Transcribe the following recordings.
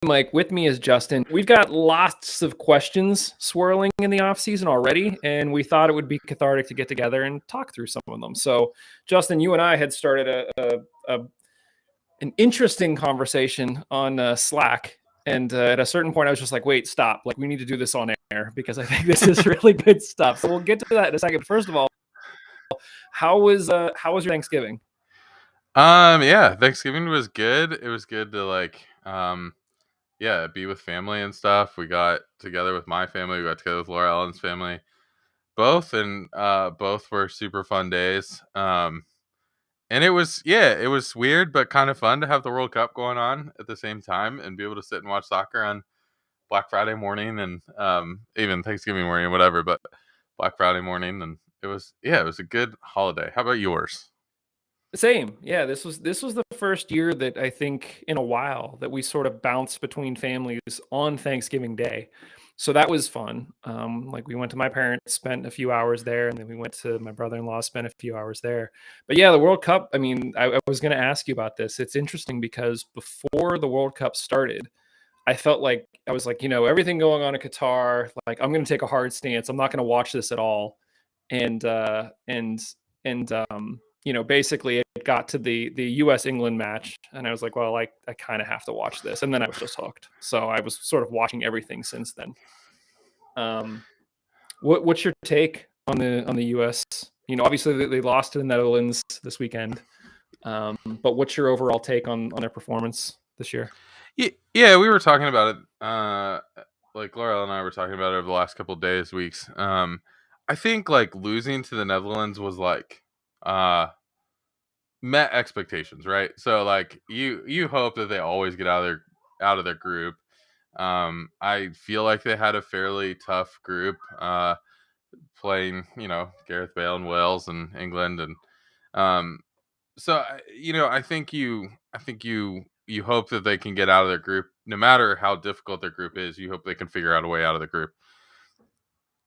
Mike. With me is Justin. We've got lots of questions swirling in the off season already, and we thought it would be cathartic to get together and talk through some of them. So, Justin, you and I had started an interesting conversation on Slack. And at a certain point, I was just like, wait, stop. Like, we need to do this on air because I think this is really good stuff. So we'll get to that in a second. First of all, how was your Thanksgiving? Yeah, Thanksgiving was good. It was good to be with family and stuff. We got together with my family, we got together with Laura Ellen's family, both were super fun days. And it was weird but kind of fun to have the World Cup going on at the same time and be able to sit and watch soccer on Black Friday morning and even Thanksgiving morning or whatever, but Black Friday morning, and it was a good holiday. How about yours? Same. Yeah, this was the first year that I think in a while that we sort of bounced between families on Thanksgiving Day. So that was fun. Like we went to my parents, spent a few hours there, and then we went to my brother-in-law, spent a few hours there. But yeah, the World Cup, I mean, I was going to ask you about this. It's interesting because before the World Cup started, I felt like I was like, everything going on in Qatar, like I'm going to take a hard stance. I'm not going to watch this at all. And basically it got to the US England match, and I was like, well, I kind of have to watch this, and then I was just hooked. So I was sort of watching everything since then. What's your take on the US? Obviously they lost to the Netherlands this weekend, but what's your overall take on their performance this year? Yeah, we were talking about it. Like Laura and I were talking about it over the last couple of days, weeks. I think like losing to the Netherlands was like met expectations, right? So like you hope that they always get out of their group. I feel like they had a fairly tough group, playing Gareth Bale and Wales and England, and um, I think you hope that they can get out of their group, no matter how difficult their group is. You hope they can figure out a way out of the group.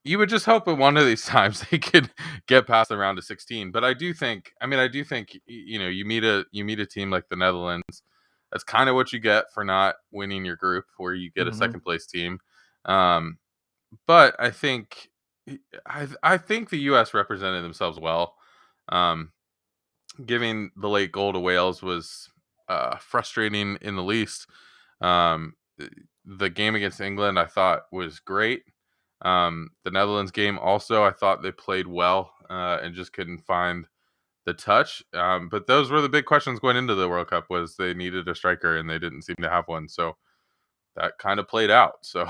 You would just hope that one of these times they could get past the round of 16. But I do think you meet a team like the Netherlands. That's kind of what you get for not winning your group, where you get a second place team. Um, but I think the U.S. represented themselves well. Um, Giving the late goal to Wales was frustrating in the least. Um, the game against England I thought was great. The Netherlands game also, I thought they played well, and just couldn't find the touch. But those were the big questions going into the World Cup, was they needed a striker and they didn't seem to have one. So that kind of played out. So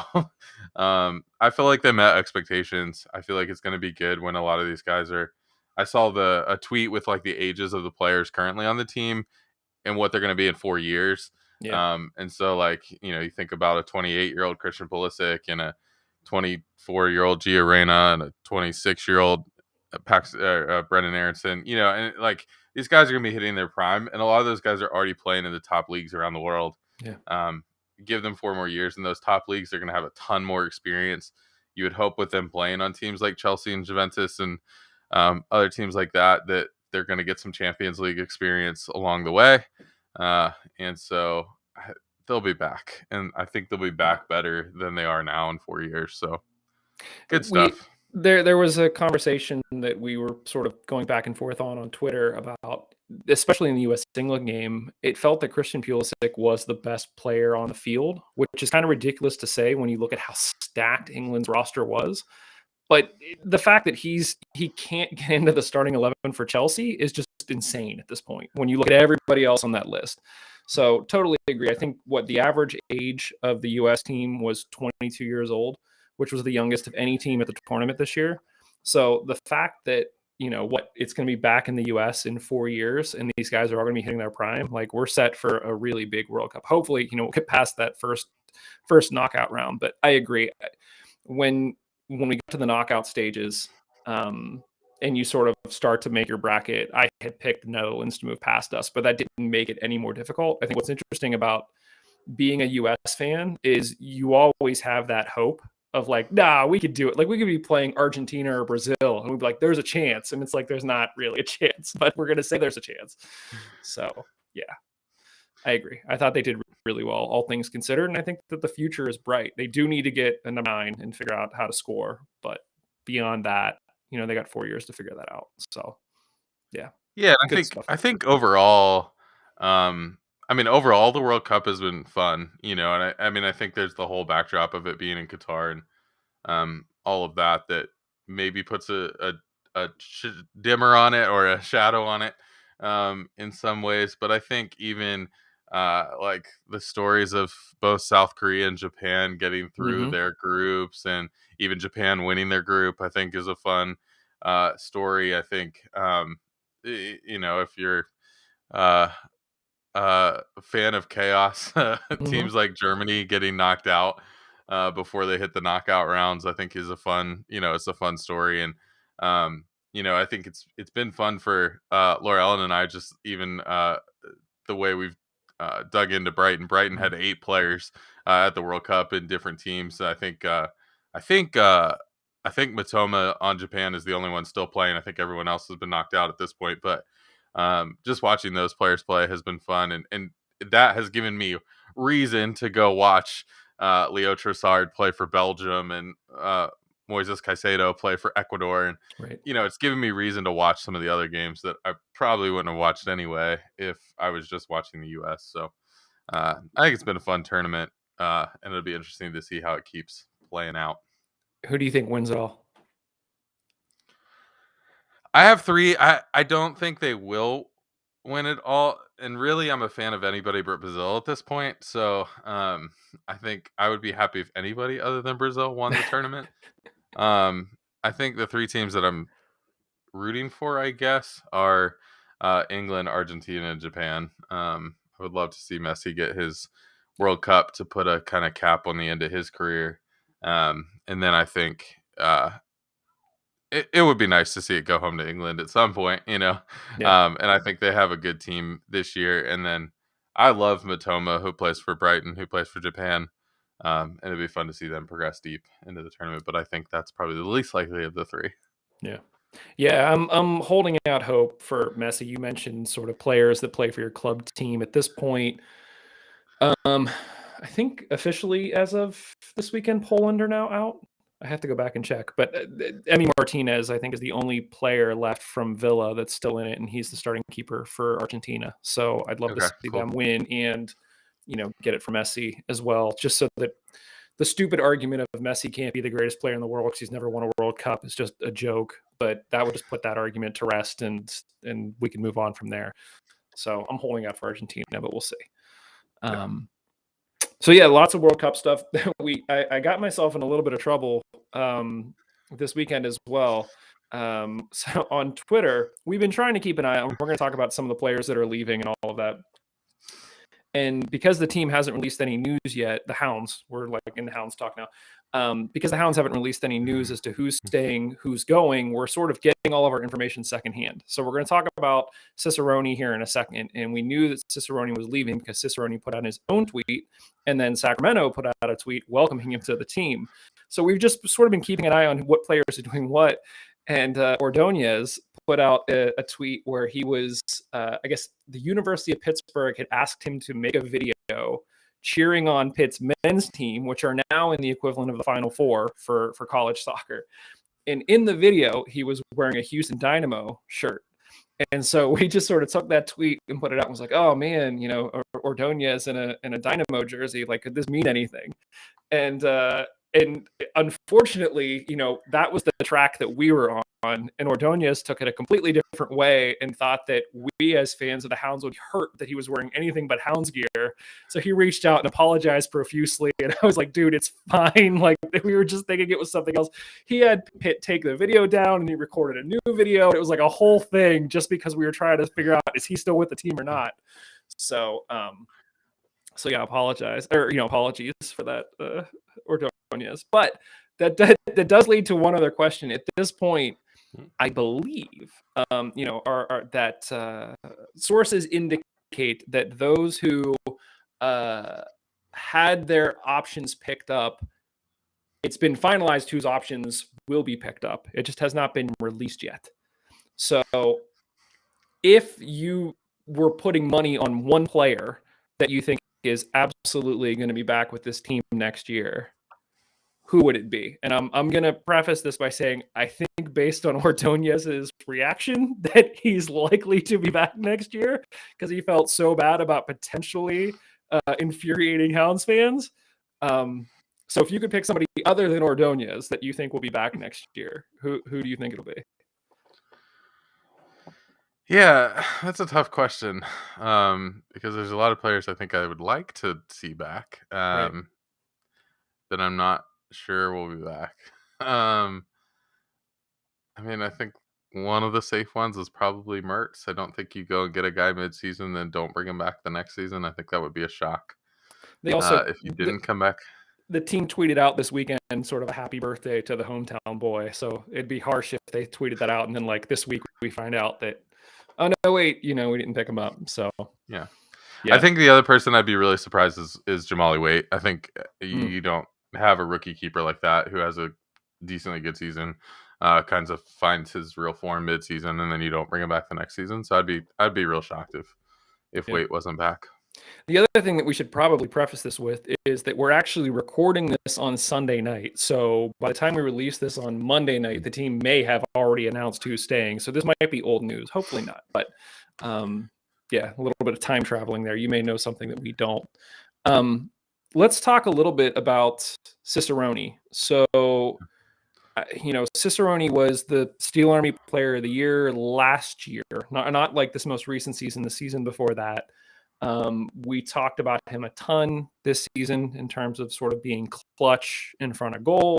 I feel like they met expectations. I feel like it's going to be good when a lot of these guys are. I saw a tweet with like the ages of the players currently on the team and what they're going to be in 4 years. Yeah. And so like, you think about a 28-year-old Christian Pulisic and a 24-year-old Gio Reyna and a 26-year-old Brendan Aronson, and like these guys are going to be hitting their prime, and a lot of those guys are already playing in the top leagues around the world. Yeah. Give them 4 more years in those top leagues, they're going to have a ton more experience. You would hope with them playing on teams like Chelsea and Juventus and other teams like that they're going to get some Champions League experience along the way. And so they'll be back, and I think they'll be back better than they are now in 4 years. So good stuff. There was a conversation that we were sort of going back and forth on Twitter about, especially in the U.S. England game, it felt that Christian Pulisic was the best player on the field, which is kind of ridiculous to say when you look at how stacked England's roster was. But the fact that he can't get into the starting 11 for Chelsea is just insane at this point when you look at everybody else on that list. So totally agree. I think the average age of the U.S. team was 22 years old, which was the youngest of any team at the tournament this year. So the fact that, it's going to be back in the U.S. in 4 years and these guys are all going to be hitting their prime, like we're set for a really big World Cup. Hopefully, we'll get past that first knockout round. But I agree. When we get to the knockout stages, and you sort of start to make your bracket, I had picked Netherlands to move past us, but that didn't make it any more difficult. I think what's interesting about being a US fan is you always have that hope of like, nah, we could do it. Like we could be playing Argentina or Brazil and we'd be like, there's a chance. And it's like, there's not really a chance, but we're going to say there's a chance. So yeah. I agree. I thought they did really well, all things considered, and I think that the future is bright. They do need to get a number 9 and figure out how to score, but beyond that, they got 4 years to figure that out. So, yeah, Yeah, good stuff. I think overall, overall the World Cup has been fun, and I think there's the whole backdrop of it being in Qatar and all of that maybe puts a dimmer on it or a shadow on it in some ways. But I think even like the stories of both South Korea and Japan getting through Mhm. their groups, and even Japan winning their group, I think is a fun story. I think if you're uh, a fan of chaos, Mhm. teams like Germany getting knocked out before they hit the knockout rounds, I think is a fun, it's a fun story. And I think it's been fun for Laura Ellen and I, just even the way we've dug into Brighton. Brighton had 8 players at the World Cup in different teams. I think I think Matoma on Japan is the only one still playing. I think everyone else has been knocked out at this point, but just watching those players play has been fun, and that has given me reason to go watch Leo Trossard play for Belgium and Moises Caicedo play for Ecuador, and Right. it's given me reason to watch some of the other games that I probably wouldn't have watched anyway if I was just watching the U.S. So I think it's been a fun tournament, and it'll be interesting to see how it keeps playing out. Who do you think wins it all? I have 3. I don't think they will win it all, and really, I'm a fan of anybody but Brazil at this point. So I think I would be happy if anybody other than Brazil won the tournament. I think the 3 teams that I'm rooting for, I guess, are England, Argentina, and Japan. I would love to see Messi get his World Cup to put a kind of cap on the end of his career. And then I think it would be nice to see it go home to England at some point. Yeah. And I think they have a good team this year. And then I love Matoma, who plays for Brighton, who plays for Japan. And it'd be fun to see them progress deep into the tournament. But I think that's probably the least likely of the 3. Yeah. Yeah, I'm holding out hope for Messi. You mentioned sort of players that play for your club team at this point. I think officially as of this weekend, Poland are now out. I have to go back and check, but Emi Martinez, I think, is the only player left from Villa that's still in it, and he's the starting keeper for Argentina. So I'd love to Okay, see cool. them win and get it for Messi as well, just so that the stupid argument of Messi can't be the greatest player in the world because he's never won a World Cup is just a joke. But that would just put that argument to rest, and we can move on from there. So I'm holding out for Argentina, but we'll see. Yeah. So yeah, lots of World Cup stuff. I got myself in a little bit of trouble this weekend as well. So on Twitter, we've been trying to keep an eye on. We're going to talk about some of the players that are leaving and all of that. And because the team hasn't released any news yet, the Hounds, we're like in the Hounds talk now. Because the Hounds haven't released any news as to who's staying, who's going, we're sort of getting all of our information secondhand. So we're going to talk about Cicerone here in a second. And we knew that Cicerone was leaving because Cicerone put out his own tweet, and then Sacramento put out a tweet welcoming him to the team. So we've just sort of been keeping an eye on what players are doing what. And Ordonez put out a tweet where he was, I guess, the University of Pittsburgh had asked him to make a video cheering on Pitt's men's team, which are now in the equivalent of the Final Four for college soccer. And in the video, he was wearing a Houston Dynamo shirt. And so we just sort of took that tweet and put it out and was like, oh man, Ordonez in a Dynamo jersey, like, could this mean anything? And unfortunately, that was the track that we were on, and Ordonez took it a completely different way and thought that we as fans of the Hounds would be hurt that he was wearing anything but Hounds gear. So he reached out and apologized profusely, and I was like, dude, it's fine. Like, we were just thinking it was something else. He had Pitt take the video down, and he recorded a new video. It was like a whole thing just because we were trying to figure out, is he still with the team or not? So yeah, apologies for that, Ordonez. But that does lead to one other question. At this point, I believe, that sources indicate that those who had their options picked up, it's been finalized whose options will be picked up. It just has not been released yet. So if you were putting money on one player that you think is absolutely going to be back with this team next year, who would it be? And I'm going to preface this by saying I think based on Ordonez's reaction that he's likely to be back next year because he felt so bad about potentially infuriating Hounds fans. So if you could pick somebody other than Ordonez that you think will be back next year, who do you think it'll be? Yeah, that's a tough question because there's a lot of players I think I would like to see back. Right. That I'm not sure will be back. Um, I mean, I think one of the safe ones is probably Mertz. I don't think you go and get a guy mid-season, then don't bring him back the next season. I think that would be a shock They also if you didn't come back. the team tweeted out this weekend sort of a happy birthday to the hometown boy. So it'd be harsh if they tweeted that out and then like this week we find out that, oh no, wait, we didn't pick him up. So Yeah. yeah. I think the other person I'd be really surprised is Jamali Waite. I think you Mm. don't have a rookie keeper like that who has a decently good season, kinds of finds his real form mid-season, and then you don't bring him back the next season. So I'd be real shocked if Yeah. Waite wasn't back. The other thing that we should probably preface this with is that we're actually recording this on Sunday night. So by the time we release this on Monday night, the team may have already announced who's staying. So this might be old news. Hopefully not. But yeah, a little bit of time traveling there. You may know something that we don't. Let's talk a little bit about Cicerone. So, Cicerone was the Steel Army Player of the Year last year, not like this most recent season, the season before that. We talked about him a ton this season in terms of sort of being clutch in front of goal.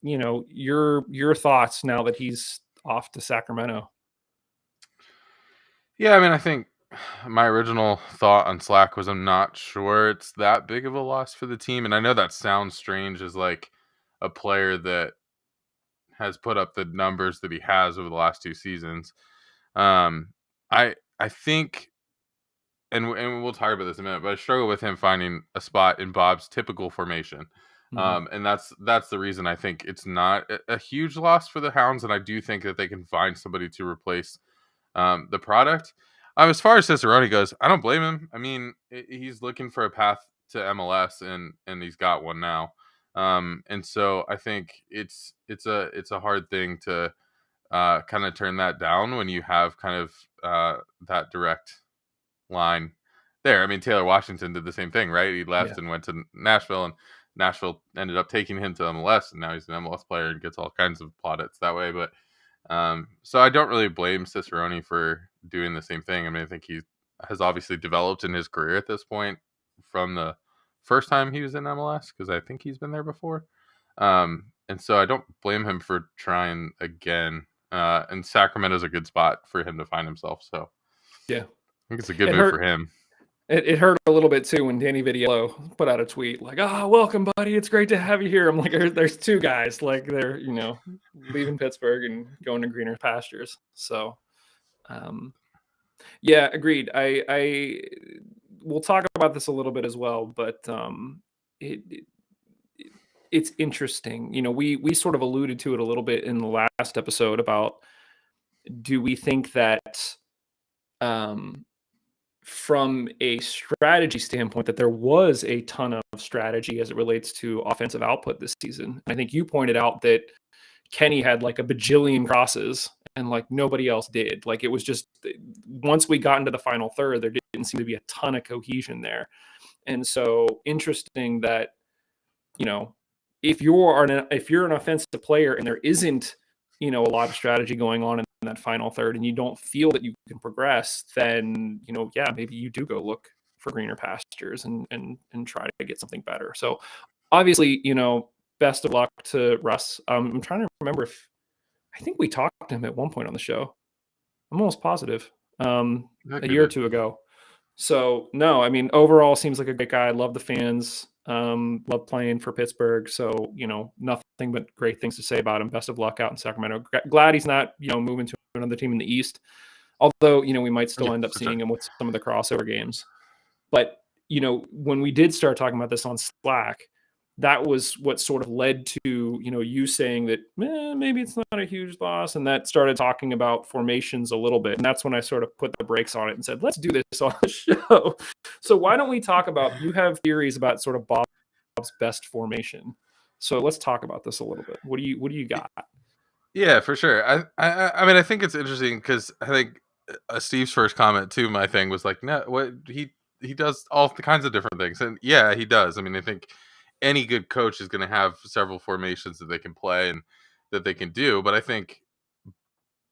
Your thoughts now that he's off to Sacramento. Yeah, I mean, I think my original thought on Slack was I'm not sure it's that big of a loss for the team. And I know that sounds strange as like a player that has put up the numbers that he has over the last two seasons. I think, and we'll talk about this in a minute, but I struggle with him finding a spot in Bob's typical formation. And that's the reason I think it's not a huge loss for the Hounds. And I do think that they can find somebody to replace the product. As far as Cicerone goes, I don't blame him. I mean, he's looking for a path to MLS, and he's got one now. And so I think it's a hard thing to kind of turn that down when you have kind of that direct line there. I mean, Taylor Washington did the same thing, right? He left and went to Nashville, and Nashville ended up taking him to MLS, and now he's an MLS player and gets all kinds of plaudits that way. But so I don't really blame Cicerone for doing the same thing. I mean, I think he has obviously developed in his career at this point from the first time he was in MLS, because I think he's been there before. And so I don't blame him for trying again. And Sacramento's a good spot for him to find himself. So yeah, I think it's a good move for him. It hurt a little bit too when Danny Vitiello put out a tweet like, welcome, buddy. It's great to have you here. I'm like, there's two guys, like they're, leaving Pittsburgh and going to greener pastures. So, yeah, agreed. We'll talk about this a little bit as well, but it's interesting. We sort of alluded to it a little bit in the last episode about, do we think that, from a strategy standpoint, that there was a ton of strategy as it relates to offensive output this season. I think you pointed out that Kenny had like a bajillion crosses and like nobody else did. Like it was just, once we got into the final third, there didn't seem to be a ton of cohesion there. And so interesting that, if you're an offensive player and there isn't, a lot of strategy going on in that final third, and you don't feel that you can progress, then, maybe you do go look for greener pastures and try to get something better. So obviously, best of luck to Russ. I'm trying to remember if I think we talked to him at one point on the show. I'm almost positive, a year or two ago. So no, I mean, overall seems like a great guy. Love the fans. Love playing for Pittsburgh. So, nothing but great things to say about him. Best of luck out in Sacramento. Glad he's not, moving to another team in the East. Although, we might still end up seeing him with some of the crossover games. But, when we did start talking about this on Slack, that was what sort of led to, you saying that maybe it's not a huge loss, and that started talking about formations a little bit, and that's when I sort of put the brakes on it and said, let's do this on the show. So why don't we talk about, you have theories about sort of Bob's best formation. So let's talk about this a little bit. What do you got? Yeah, for sure. I mean, I think it's interesting because I think Steve's first comment to my thing was like, no, what he does all the kinds of different things, and yeah, he does. I mean, I think any good coach is going to have several formations that they can play and that they can do, but I think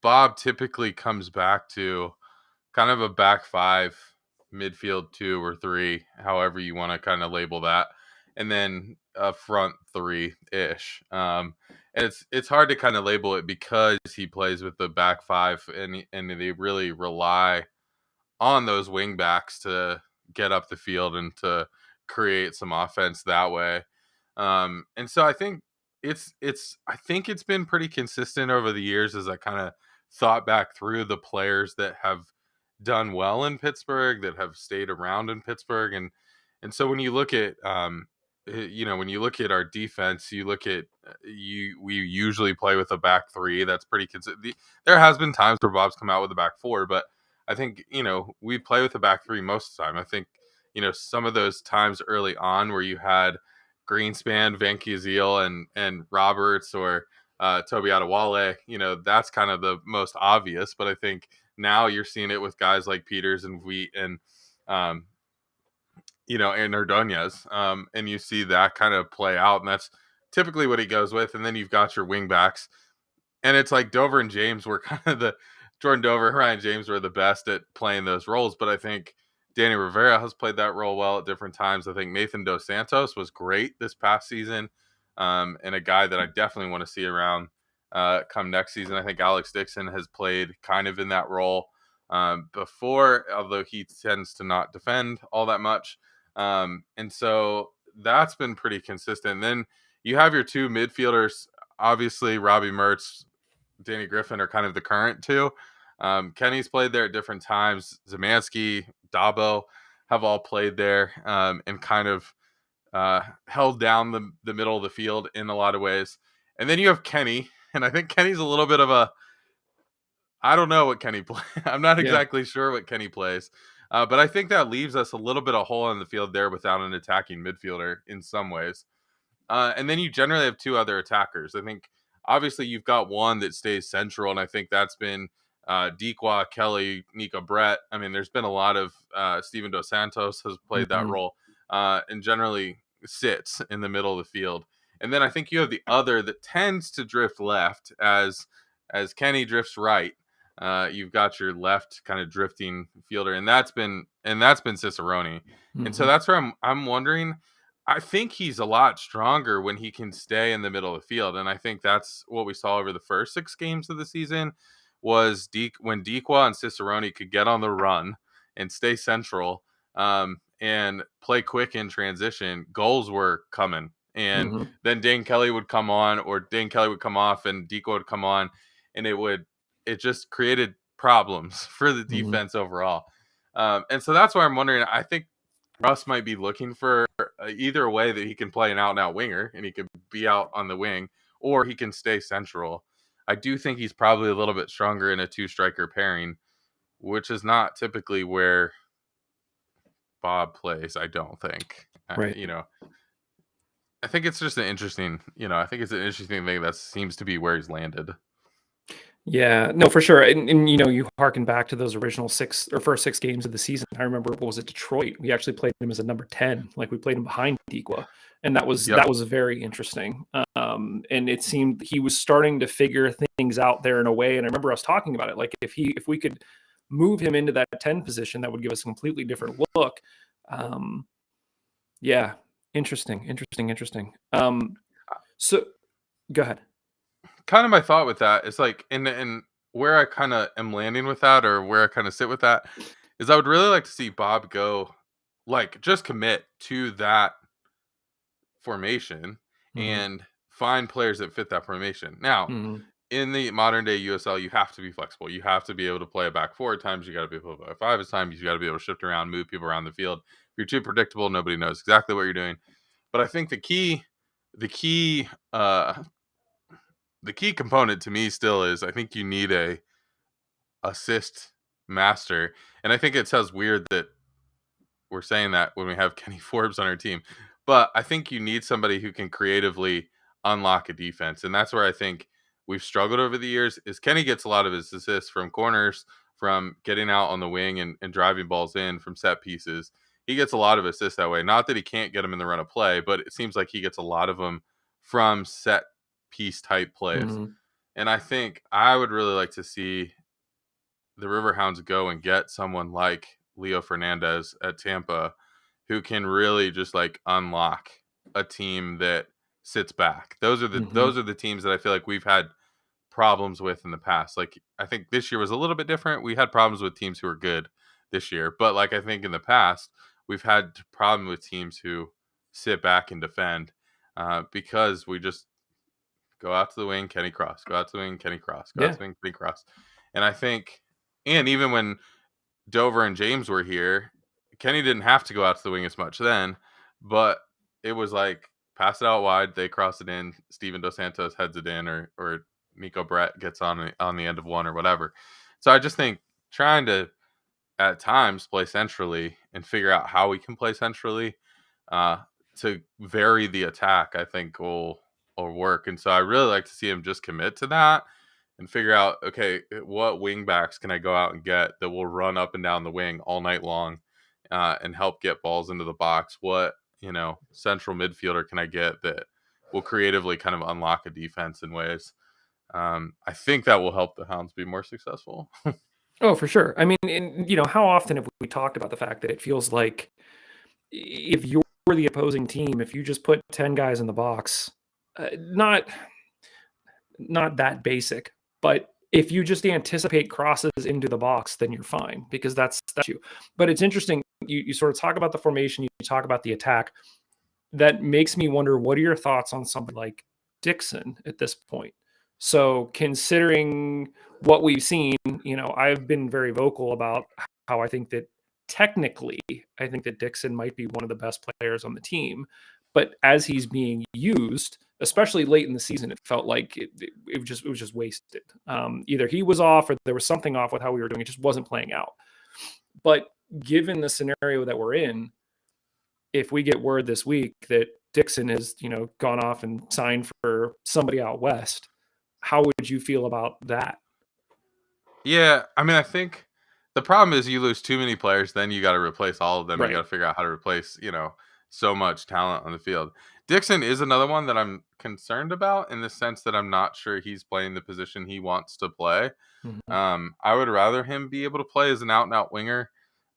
Bob typically comes back to kind of a back five, midfield two or three, however you want to kind of label that, and then a front three ish. And it's hard to kind of label it because he plays with the back five, and they really rely on those wing backs to get up the field and to create some offense that way. And so I think I think it's been pretty consistent over the years as I kind of thought back through the players that have done well in Pittsburgh, that have stayed around in Pittsburgh. And so when you look at when you look at our defense, you look at we usually play with a back three. That's pretty consistent. There has been times where Bob's come out with a back four, but I think we play with a back three most of the time. I think some of those times early on where you had Greenspan, Van Kiezel, and Roberts, or Toby Adewale, that's kind of the most obvious. But I think now you're seeing it with guys like Peters and Wheat and and Ordonez, and you see that kind of play out, and that's typically what he goes with. And then you've got your wing backs, and it's like Dover and James were kind of Jordan Dover, Ryan James were the best at playing those roles, but I think Danny Rivera has played that role well at different times. I think Nathan Dos Santos was great this past season, and a guy that I definitely want to see around come next season. I think Alex Dixon has played kind of in that role before, although he tends to not defend all that much. And so that's been pretty consistent. And then you have your two midfielders, obviously Robbie Mertz, Danny Griffin are kind of the current two. Kenny's played there at different times. Zemansky, Dabo have all played there and kind of held down the middle of the field in a lot of ways. And then you have Kenny, and I think Kenny's a little bit of I don't know what Kenny plays. I'm not exactly sure what Kenny plays. But I think that leaves us a little bit of hole in the field there without an attacking midfielder in some ways. And then you generally have two other attackers. I think obviously you've got one that stays central, and I think that's been Dequa, Kelly, Nico Brett. I mean, there's been a lot of Steven Dos Santos has played that role and generally sits in the middle of the field. And then I think you have the other that tends to drift left as Kenny drifts right. You've got your left kind of drifting fielder, and that's been Cicerone. And so that's where I'm wondering. I think he's a lot stronger when he can stay in the middle of the field, and I think that's what we saw over the first 6 games of the season was when Dequa and Cicerone could get on the run and stay central and play quick in transition. Goals were coming, and then Dane Kelly would come on, or Dane Kelly would come off, and Dequa would come on, and it just created problems for the defense overall. And so that's why I'm wondering, I think Russ might be looking for either a way that he can play an out-and-out winger and he can be out on the wing, or he can stay central. I do think he's probably a little bit stronger in a 2-striker pairing, which is not typically where Bob plays, I don't think. Right. I think it's just an interesting, I think it's an interesting thing that seems to be where he's landed. Yeah, no, for sure. And you harken back to those original first 6 games of the season. I remember, what was it, Detroit? We actually played him as a number 10. Like, we played him behind Dequa. And that was very interesting. And it seemed he was starting to figure things out there in a way. And I remember us talking about it. Like, if we could move him into that 10 position, that would give us a completely different look. Yeah, interesting. So go ahead. Kind of my thought with that is like, and where I kind of am landing with that, or where I kind of sit with that, is I would really like to see Bob go, like, just commit to that formation and find players that fit that formation. Now, in the modern day USL, you have to be flexible. You have to be able to play a back 4 at times. You got to be able to play 5 at times. You got to be able to shift around, move people around the field. If you're too predictable, nobody knows exactly what you're doing. But I think the key the key the key component to me still is I think you need a assist master, and I think it sounds weird that we're saying that when we have Kenny Forbes on our team. But I think you need somebody who can creatively unlock a defense. And that's where I think we've struggled over the years is Kenny gets a lot of his assists from corners, from getting out on the wing and driving balls in from set pieces. He gets a lot of assists that way. Not that he can't get them in the run of play, but it seems like he gets a lot of them from set piece type plays. Mhm. And I think I would really like to see the Riverhounds go and get someone like Leo Fernandez at Tampa who can really just like unlock a team that sits back. Mhm. Those are the teams that I feel like we've had problems with in the past. Like I think this year was a little bit different. We had problems with teams who were good this year, but like I think in the past we've had problem with teams who sit back and defend because we just go out to the wing, Kenny Cross, go out to the wing, Kenny Cross, go out Yeah. to the wing, Kenny Cross. And I think, and even when Dover and James were here, Kenny didn't have to go out to the wing as much then, but it was like pass it out wide, they cross it in, Steven Dos Santos heads it in, or Nico Brett gets on the end of one or whatever. So I just think trying to at times play centrally and figure out how we can play centrally uh, to vary the attack, I think will work. And so I really like to see him just commit to that and figure out, okay, what wing backs can I go out and get that will run up and down the wing all night long and help get balls into the box? What, central midfielder can I get that will creatively kind of unlock a defense in ways? I think that will help the Hounds be more successful. Oh, for sure. I mean, and, how often have we talked about the fact that it feels like if you're the opposing team, if you just put 10 guys in the box, not that basic, but if you just anticipate crosses into the box, then you're fine because that's you. But it's interesting. You sort of talk about the formation, you talk about the attack. That makes me wonder, what are your thoughts on somebody like Dixon at this point? So considering what we've seen, I've been very vocal about how I think that technically, I think that Dixon might be one of the best players on the team. But as he's being used, especially late in the season, it felt like it was just wasted. Either he was off or there was something off with how we were doing. It just wasn't playing out. But given the scenario that we're in, if we get word this week that Dixon has, gone off and signed for somebody out west, how would you feel about that? Yeah, I mean, I think the problem is you lose too many players, then you got to replace all of them. You got Right. to figure out how to replace, so much talent on the field. Dixon is another one that I'm concerned about in the sense that I'm not sure he's playing the position he wants to play. Mhm. I would rather him be able to play as an out and out winger.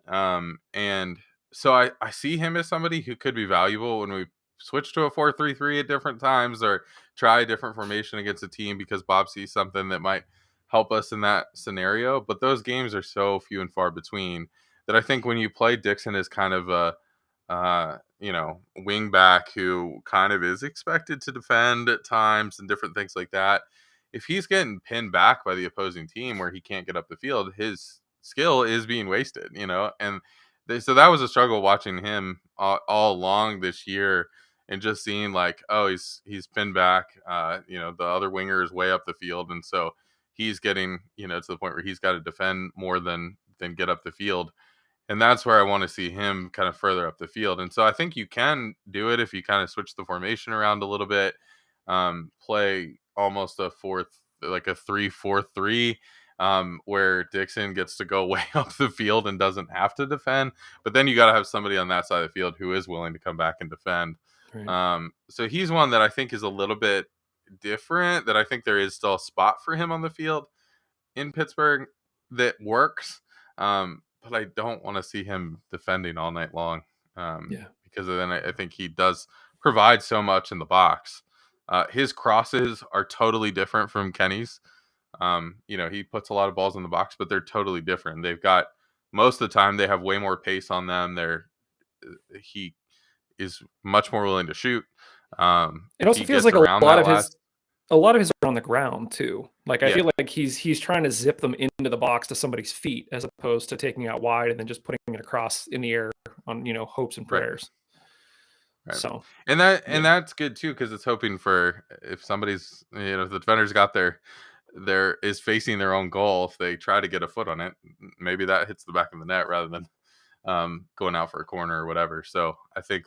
And so I see him as somebody who could be valuable when we switch to a 4-3-3 at different times or try a different formation against a team because Bob sees something that might help us in that scenario. But those games are so few and far between that I think when you play Dixon as kind of a wing back who kind of is expected to defend at times and different things like that. If he's getting pinned back by the opposing team where he can't get up the field, his skill is being wasted, and so that was a struggle watching him all along this year and just seeing like, oh, he's pinned back, the other winger is way up the field. And so he's getting, to the point where he's got to defend more than get up the field. And that's where I want to see him kind of further up the field. And so I think you can do it if you kind of switch the formation around a little bit, play almost a fourth, like a 3-4-3, where Dixon gets to go way up the field and doesn't have to defend. But then you got to have somebody on that side of the field who is willing to come back and defend. Right. So he's one that I think is a little bit different, that I think there is still a spot for him on the field in Pittsburgh that works. But I don't want to see him defending all night long Yeah. because then I think he does provide so much in the box. His crosses are totally different from Kenny's. He puts a lot of balls in the box, but they're totally different. They've got most of the time they have way more pace on them. He is much more willing to shoot. It also He feels gets like a around lot that of his last. a lot of his are on the ground too. Like I Yeah, feel like he's trying to zip them into the box to somebody's feet as opposed to taking out wide and then just putting it across in the air on, hopes and right. prayers. Right. So And that's good too, because it's hoping for if somebody's if the defender's got their is facing their own goal, if they try to get a foot on it, maybe that hits the back of the net rather than going out for a corner or whatever. So I think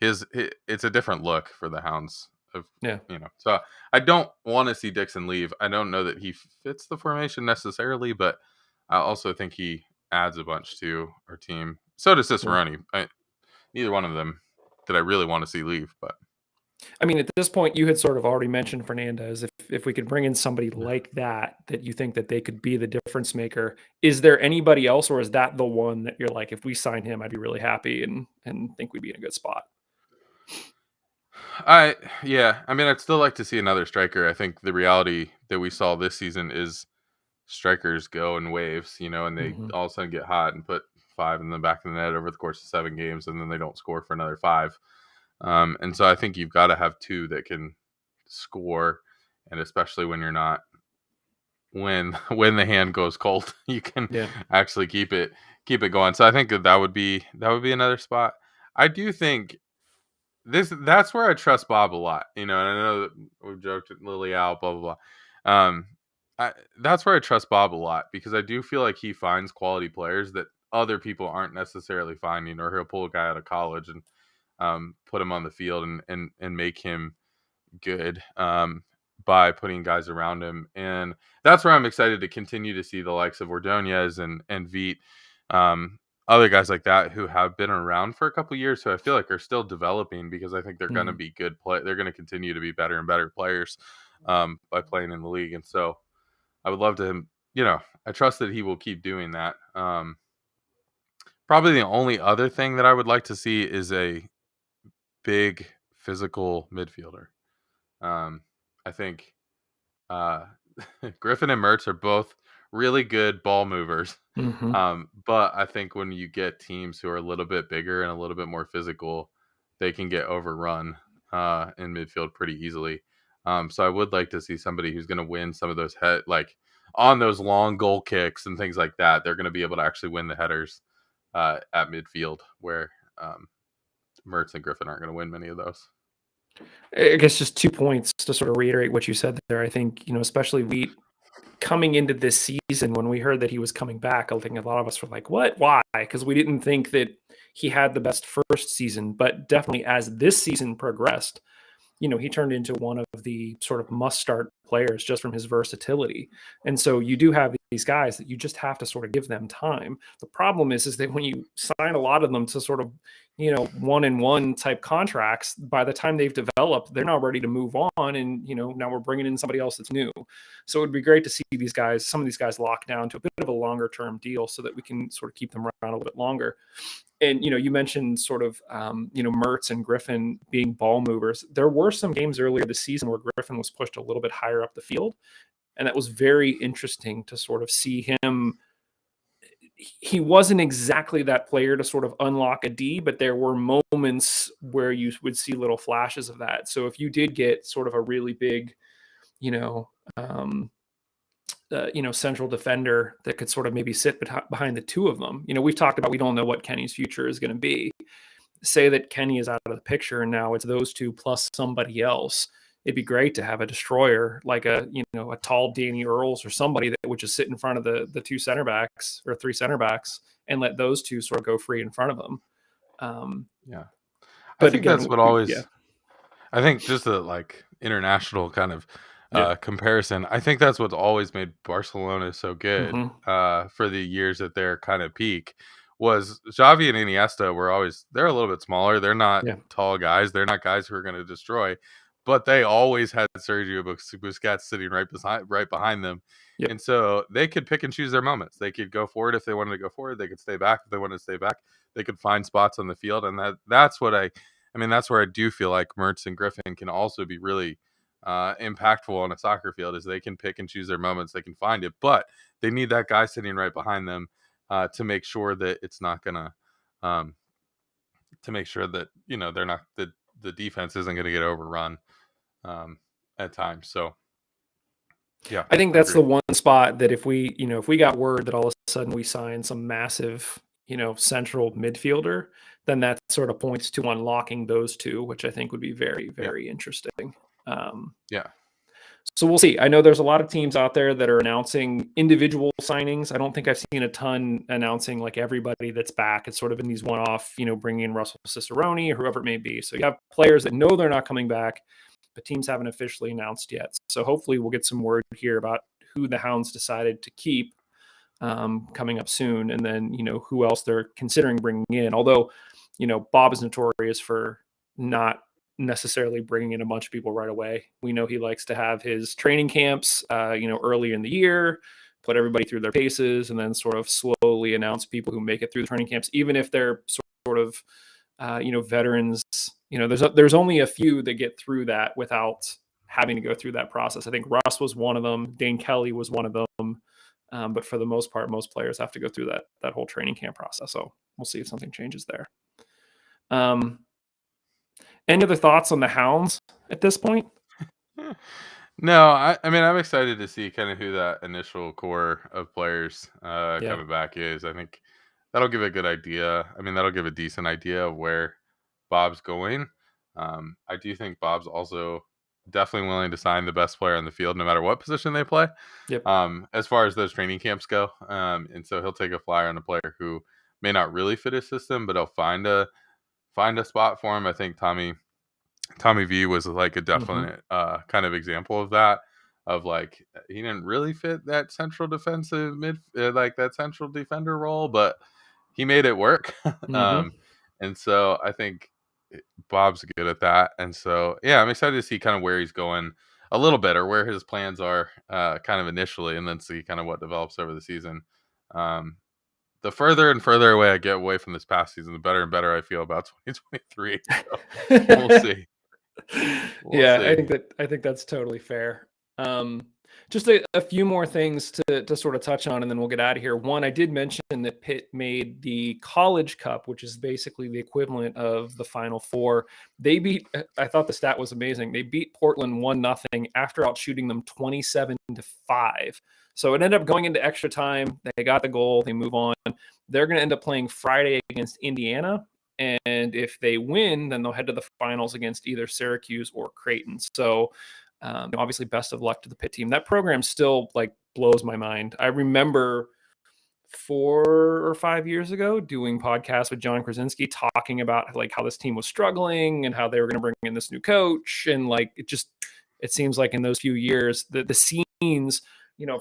it's a different look for the Hounds of yeah. So I don't want to see Dixon leave. I don't know that he fits the formation necessarily, but I also think he adds a bunch to our team. So does Cicerone. Neither one of them did I really want to see leave, but I mean, at this point, you had sort of already mentioned Fernandez. If we could bring in somebody like that, that you think that they could be the difference maker, is there anybody else, or is that the one that you're like, if we sign him, I'd be really happy and think we'd be in a good spot? I mean, I'd still like to see another striker. I think the reality that we saw this season is strikers go in waves, and they Hmm. all of a sudden get hot and put five in the back of the net over the course of 7 games, and then they don't score for another five. And so I think you've got to have two that can score, and especially when you're not when the hand goes cold, you can Yeah. actually keep it going. So I think that would be another spot. I do think that's where I trust Bob a lot, and I know that we've joked at Lily out, blah blah blah. That's where I trust Bob a lot because I do feel like he finds quality players that other people aren't necessarily finding, or he'll pull a guy out of college and put him on the field and make him good by putting guys around him. And that's where I'm excited to continue to see the likes of Ordonez and Veet, um, other guys like that who have been around for a couple years, who I feel like are still developing because I think they're going to Mhm. be good play. They're going to continue to be better and better players by playing in the league. And so I would love to, I trust that he will keep doing that. Probably the only other thing that I would like to see is a big physical midfielder. I think uh, Griffin and Mertz are both really good ball movers. Mhm. But I think when you get teams who are a little bit bigger and a little bit more physical, they can get overrun in midfield pretty easily. So I would like to see somebody who's going to win some of those like on those long goal kicks and things like that. They're going to be able to actually win the headers at midfield, where Mertz and Griffin aren't going to win many of those. I guess just 2 points to sort of reiterate what you said there. I think, especially we coming into this season when we heard that he was coming back, I think a lot of us were like, "What? Why?" Because we didn't think that he had the best first season, but definitely as this season progressed, he turned into one of the sort of must start players just from his versatility. And so you do have these guys that you just have to sort of give them time. The problem is that when you sign a lot of them to sort of, 1-and-1 type contracts, by the time they've developed, they're not ready to move on. And, now we're bringing in somebody else that's new. So it would be great to see some of these guys locked down to a bit of a longer term deal so that we can sort of keep them around a little bit longer. And you mentioned sort of Mertz and Griffin being ball movers. There were some games earlier this season where Griffin was pushed a little bit higher up the field, and that was very interesting to sort of see him. He wasn't exactly that player to sort of unlock a D, but there were moments where you would see little flashes of that. So if you did get sort of a really big, you know, um, central defender that could sort of maybe sit behind the two of them. We've talked about we don't know what Kenny's future is going to be. Say that Kenny is out of the picture and now it's those two plus somebody else. It'd be great to have a destroyer like a tall Danny Earls or somebody that would just sit in front of the two center backs or three center backs and let those two sort of go free in front of them. Um, Yeah, I but think again, that's what yeah. always. I think just a like international kind of Yeah. comparison. I think that's what's always made Barcelona so good Hmm. for the years at their kind of peak. Was Xavi and Iniesta were always they're a little bit smaller. They're not Yeah. tall guys. They're not guys who are going to destroy, but they always had Sergio Busquets sitting right behind them, Yep. and so they could pick and choose their moments. They could go forward if they wanted to go forward. They could stay back if they wanted to stay back. They could find spots on the field, and that's what I mean, that's where I do feel like Mertz and Griffin can also be really impactful on a soccer field, is they can pick and choose their moments, they can find it, but they need that guy sitting right behind them to make sure that it's not gonna, um, to make sure that they're not the defense isn't gonna get overrun um, at times. So yeah, I think I that's agree. the one spot that if we got word that all of a sudden we signed some massive, central midfielder, then that sort of points to unlocking those two, which I think would be very, Yeah. very interesting. Yeah. So we'll see. I know there's a lot of teams out there that are announcing individual signings. I don't think I've seen a ton announcing like everybody that's back. It's sort of in these one-off, bringing in Russell Cicerone or whoever it may be. So you have players that know they're not coming back, but teams haven't officially announced yet. So hopefully we'll get some word here about who the Hounds decided to keep coming up soon, and then who else they're considering bringing in. Although, Bob is notorious for not necessarily bringing in a bunch of people right away. We know he likes to have his training camps, early in the year, put everybody through their paces, and then sort of slowly announce people who make it through the training camps, even if they're sort of, veterans. There's only a few that get through that without having to go through that process. I think Russ was one of them. Dane Kelly was one of them. But for the most part, most players have to go through that whole training camp process. So we'll see if something changes there. Any other thoughts on the Hounds at this point? No, I mean, I'm excited to see kind of who that initial core of players coming back is. I think that'll give a good idea. I mean, that'll give a decent idea of where Bob's going. I do think Bob's also definitely willing to sign the best player on the field, no matter what position they play. Yep. As far as those training camps go, and so he'll take a flyer on a player who may not really fit his system, but he'll find a spot for him. I think Tommy V was like a definite kind of example of that. Of like, he didn't really fit that central defensive like that central defender role, but he made it work. And so I think Bob's good at that. And so, yeah, I'm excited to see kind of where he's going a little bit, or where his plans are kind of initially, and then see kind of what develops over the season. The further and further away I get away from this past season, the better and better I feel about 2023. So we'll see. Yeah, I think that's totally fair. Just a few more things to sort of touch on, and then we'll get out of here. One, I did mention that Pitt made the College Cup, which is basically the equivalent of the Final Four. They beat. I thought the stat was amazing. They beat Portland 1-0 after outshooting them 27-5. So it ended up going into extra time. They got the goal. They move on. They're going to end up playing Friday against Indiana. And if they win, then they'll head to the finals against either Syracuse or Creighton. So obviously, best of luck to the Pitt team. That program still like blows my mind. I remember 4 or 5 years ago doing podcasts with John Krasinski talking about like how this team was struggling and how they were going to bring in this new coach. And like, it seems like in those few years, the scenes,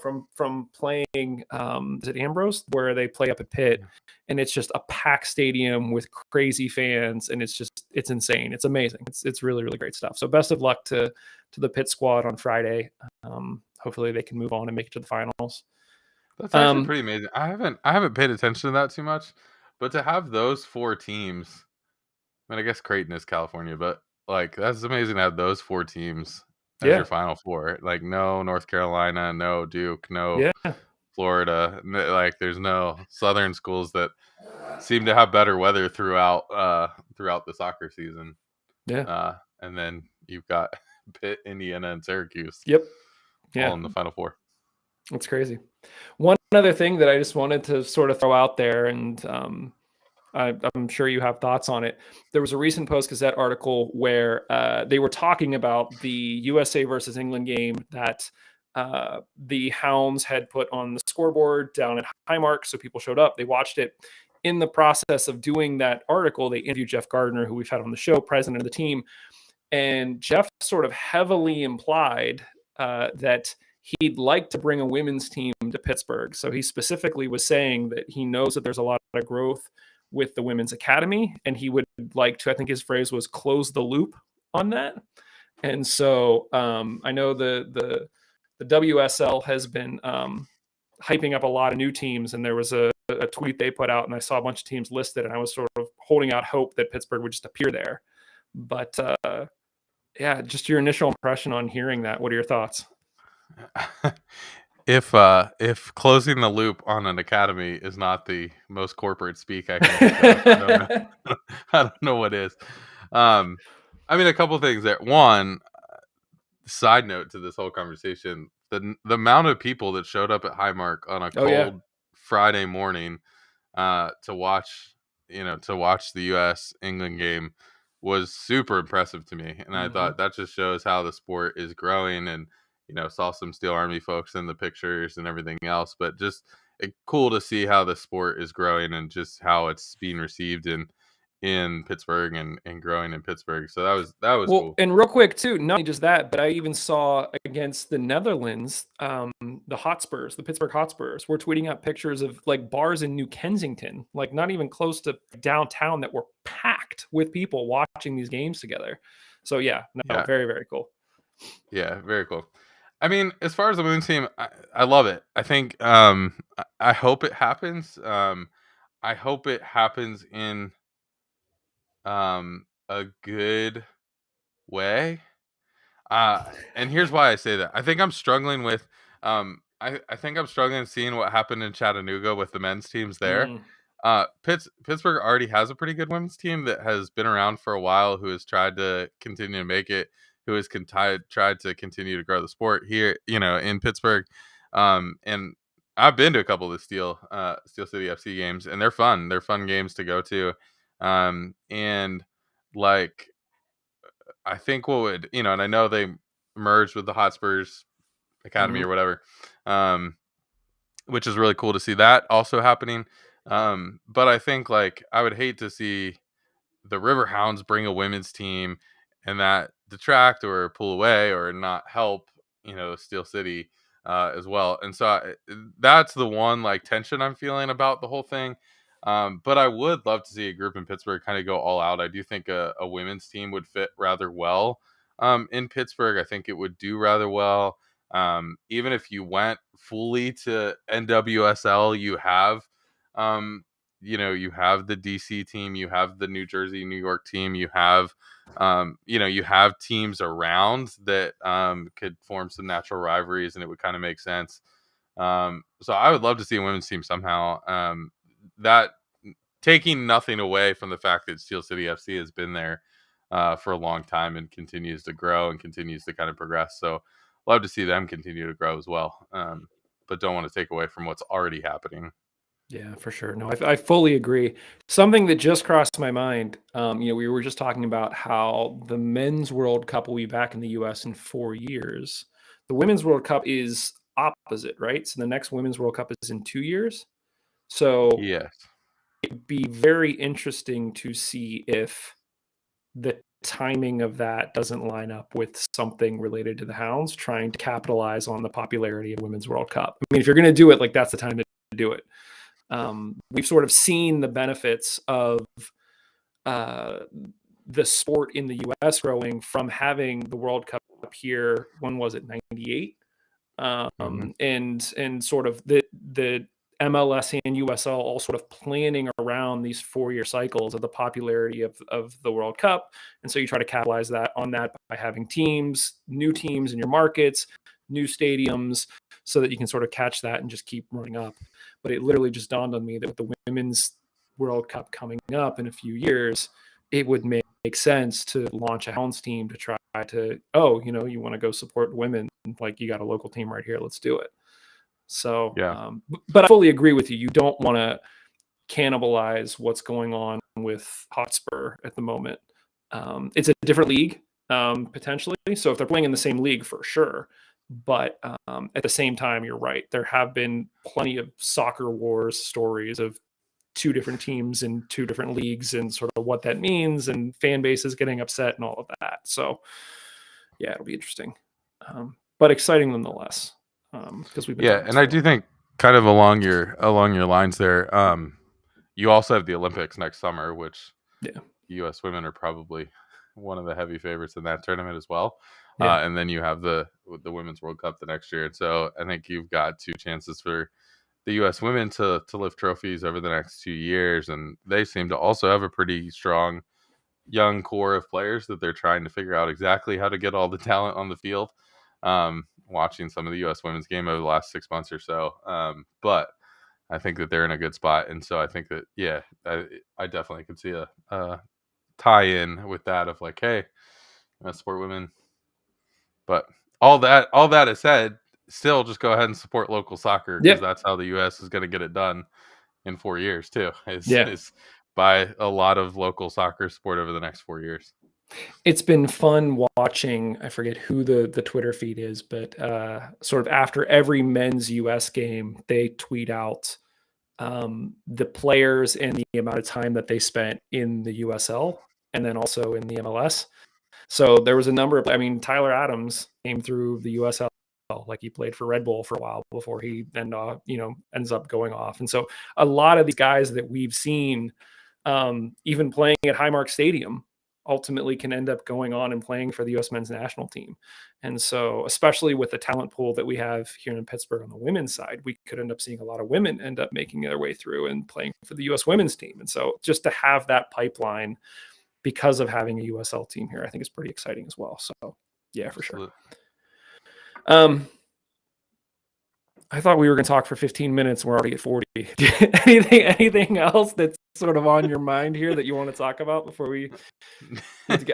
from playing, is it Ambrose, where they play up at Pitt, and it's just a packed stadium with crazy fans, and it's insane. It's amazing. It's really, really great stuff. So best of luck to the Pitt squad on Friday. Hopefully they can move on and make it to the finals. That's actually pretty amazing. I haven't paid attention to that too much, but to have those 4 teams, I mean, I guess Creighton is California, but like that's amazing to have those 4 teams as your Final Four. Like no North Carolina, no Duke, no Florida. Like there's no Southern schools that seem to have better weather throughout the soccer season. And then you've got Pitt, Indiana, and Syracuse. All in the Final Four. That's crazy. One other thing that I just wanted to sort of throw out there, and I'm sure you have thoughts on it. There was a recent Post-Gazette article where they were talking about the USA versus England game that the Hounds had put on the scoreboard down at Highmark, so people showed up. They watched it. In the process of doing that article, they interviewed Jeff Gardner, who we've had on the show, president of the team, and Jeff sort of heavily implied that he'd like to bring a women's team to Pittsburgh. So he specifically was saying that he knows that there's a lot of growth with the women's academy, and he would like to, I think his phrase was, close the loop on that. And so I know the WSL has been hyping up a lot of new teams, and there was a tweet they put out, and I saw a bunch of teams listed, and I was sort of holding out hope that Pittsburgh would just appear there. But yeah, just your initial impression on hearing that. What are your thoughts? If closing the loop on an academy is not the most corporate speak I can think of, I don't know. I don't know what is. I mean, a couple things there. One, side note to this whole conversation: the amount of people that showed up at Highmark on a cold Friday morning to watch to watch the U.S. England game was super impressive to me, and I Mhm. thought that just shows how the sport is growing. And saw some Steel Army folks in the pictures and everything else, but just cool to see how the sport is growing and just how it's being received in Pittsburgh and growing in Pittsburgh. So that was Well, cool. and real quick too, not only just that, but I even saw against the Netherlands, the Hotspurs, the Pittsburgh Hotspurs, were tweeting out pictures of like bars in New Kensington, like not even close to downtown, that were packed with people watching these games together. So yeah, no, Yeah, very, very cool. yeah, very cool. I mean, as far as the women's team, I love it. I think I hope it happens. I hope it happens in a good way. And here's why I say that. I think I'm struggling with I think I'm struggling seeing what happened in Chattanooga with the men's teams there. Mm, Pittsburgh already has a pretty good women's team that has been around for a while, who has tried to continue to make it, who has tried to continue to grow the sport here, in Pittsburgh. And I've been to a couple of the Steel City FC games, and they're fun. They're fun games to go to. And like I think what would and I know they merged with the Hotspurs Academy mhm. or whatever, which is really cool to see that also happening. But I think like I would hate to see the Riverhounds bring a women's team and that detract or pull away or not help, Steel City as well. And so that's the one like tension I'm feeling about the whole thing. But I would love to see a group in Pittsburgh kind of go all out. I do think a women's team would fit rather well in Pittsburgh. I think it would do rather well. Even if you went fully to NWSL, you have the DC team, you have the New Jersey, New York team, you have teams around that could form some natural rivalries, and it would kind of make sense. So I would love to see a women's team somehow. That taking nothing away from the fact that Steel City FC has been there for a long time and continues to grow and continues to kind of progress. So love to see them continue to grow as well. But don't want to take away from what's already happening. Yeah, for sure. No, I fully agree. Something that just crossed my mind, we were just talking about how the men's World Cup will be back in the US in 4 years. The women's World Cup is opposite, right? So the next women's World Cup is in 2 years. So Yes. it'd be very interesting to see if the timing of that doesn't line up with something related to the Hounds trying to capitalize on the popularity of women's World Cup. I mean, if you're going to do it, like that's the time to do it. We've sort of seen the benefits of uh, the sport in the U.S. growing from having the World Cup here. When was it? 98. Hmm. And sort of the MLS and USL all sort of planning around these 4 year cycles of the popularity of the World Cup. And so you try to capitalize that on that by having new teams in your markets, new stadiums, so that you can sort of catch that and just keep running up. But it literally just dawned on me that with the women's World Cup coming up in a few years, it would make sense to launch a Hounds team to try to, you want to go support women, like you got a local team right here, let's do it. So, Yeah. but I fully agree with you. You don't want to cannibalize what's going on with Hotspur at the moment. It's a different league, potentially. So if they're playing in the same league, for sure. But at the same time, you're right. There have been plenty of soccer wars stories of two different teams in two different leagues and sort of what that means and fan bases getting upset and all of that. So yeah, it'll be interesting, but exciting nonetheless, because we've been Yeah, talking this and I for a do while. think kind of along your lines there. You also have the Olympics next summer, which Yeah, U.S. women are probably one of the heavy favorites in that tournament as well. yeah, And then you have the Women's World Cup the next year, and so I think you've got two chances for the U.S. women to lift trophies over the next 2 years, and they seem to also have a pretty strong young core of players that they're trying to figure out exactly how to get all the talent on the field. Watching some of the U.S. women's game over the last 6 months or so, but I think that they're in a good spot, and so I think that I definitely could see a tie-in with that of like, hey, support women. But all that is said, still just go ahead and support local soccer because yeah, that's how the U.S. is going to get it done in 4 years too. Is yeah. is by a lot of local soccer sport over the next 4 years. It's been fun watching, I forget who the Twitter feed is, but sort of after every men's US game, they tweet out the players and the amount of time that they spent in the USL and then also in the MLS. So there was a number of, I mean, Tyler Adams came through the USL, like he played for Red Bull for a while before he then, ends up going off. And so a lot of these guys that we've seen, even playing at Highmark Stadium, ultimately can end up going on and playing for the U.S. men's national team. And so, especially with the talent pool that we have here in Pittsburgh on the women's side, we could end up seeing a lot of women end up making their way through and playing for the U.S. women's team. And so, just to have that pipeline because of having a USL team here, I think is pretty exciting as well. So, yeah, for sure. I thought we were going to talk for 15 minutes. We're already at 40. anything else that's sort of on your mind here that you want to talk about before we?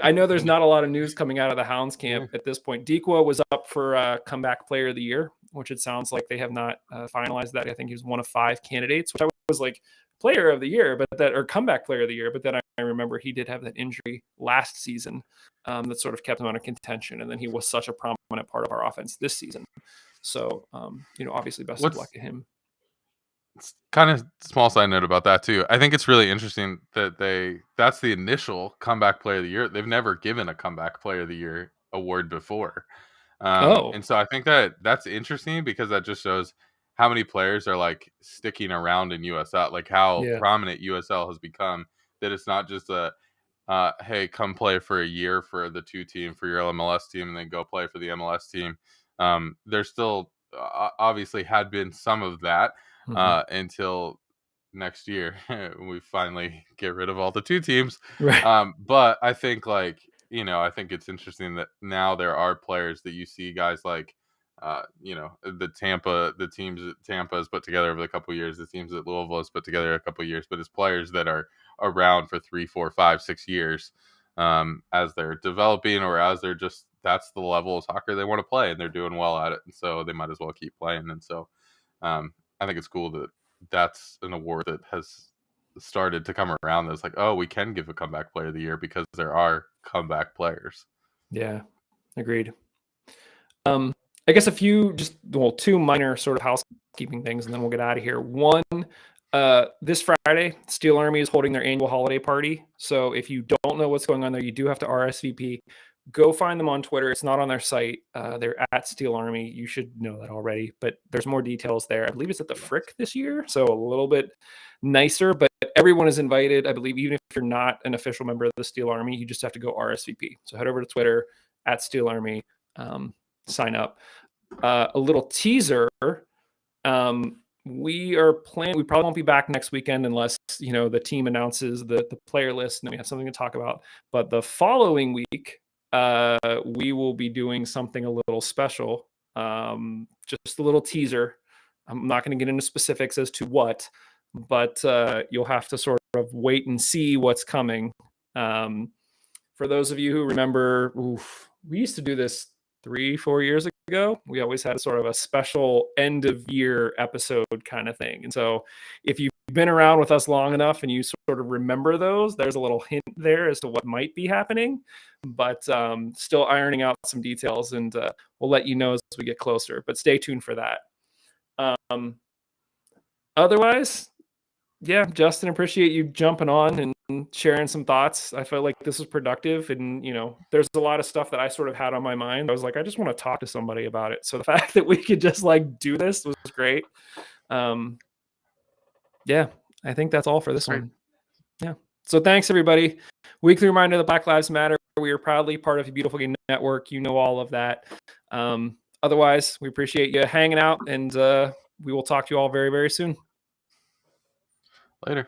I know there's not a lot of news coming out of the Hounds camp at this point. Dikwa was up for comeback player of the year, which it sounds like they have not finalized that. I think he was one of 5 candidates, which I was like player of the year, or comeback player of the year. But then I remember he did have that injury last season that sort of kept him out of contention. And then he was such a prominent part of our offense this season. So, obviously best of luck to him. It's kind of small side note about that too. I think it's really interesting that that's the initial comeback player of the year. They've never given a comeback player of the year award before. And so I think that's interesting because that just shows how many players are like sticking around in USL, like how prominent USL has become, that it's not just hey, come play for a year for the 2 team for your MLS team and then go play for the MLS team. There's still obviously had been some of that until next year we finally get rid of all the 2 teams. Right. But I think I think it's interesting that now there are players that you see, guys like the teams that Tampa has put together over a couple of years, the teams that Louisville has put together a couple of years, but it's players that are around for 3, 4, 5, 6 years as they're developing, or as they're just, that's the level of soccer they want to play and they're doing well at it, and so they might as well keep playing. And so I think it's cool that that's an award that has started to come around. That's like, oh, we can give a comeback player of the year because there are comeback players. Yeah, agreed. I guess 2 minor sort of housekeeping things, and then we'll get out of here. One, this Friday, Steel Army is holding their annual holiday party. So if you don't know what's going on there, you do have to RSVP. Go find them on Twitter. It's not on their site. They're at Steel Army. You should know that already, but there's more details there. I believe it's at the Frick this year, so a little bit nicer, but everyone is invited. I believe even if you're not an official member of the Steel Army, you just have to go RSVP. So head over to Twitter at Steel Army, sign up. A little teaser. We probably won't be back next weekend unless, the team announces the player list and then we have something to talk about. But the following week, we will be doing something a little special. Just a little teaser. I'm not going to get into specifics as to what, but you'll have to sort of wait and see what's coming. For those of you who remember, we used to do this 3-4 years ago. We always had sort of a special end of year episode kind of thing. And so if you've been around with us long enough and you sort of remember those, there's a little hint there as to what might be happening, but still ironing out some details, and we'll let you know as we get closer, but stay tuned for that. Otherwise, yeah, Justin, appreciate you jumping on and sharing some thoughts. I felt like this was productive, and there's a lot of stuff that I sort of had on my mind. I was like, I just want to talk to somebody about it. So the fact that we could just do this was great. Yeah, I think that's all for this one. Yeah. So thanks everybody. Weekly reminder that Black Lives Matter. We are proudly part of the Beautiful Game Network. You know all of that. Otherwise, we appreciate you hanging out, and we will talk to you all very, very soon. Later.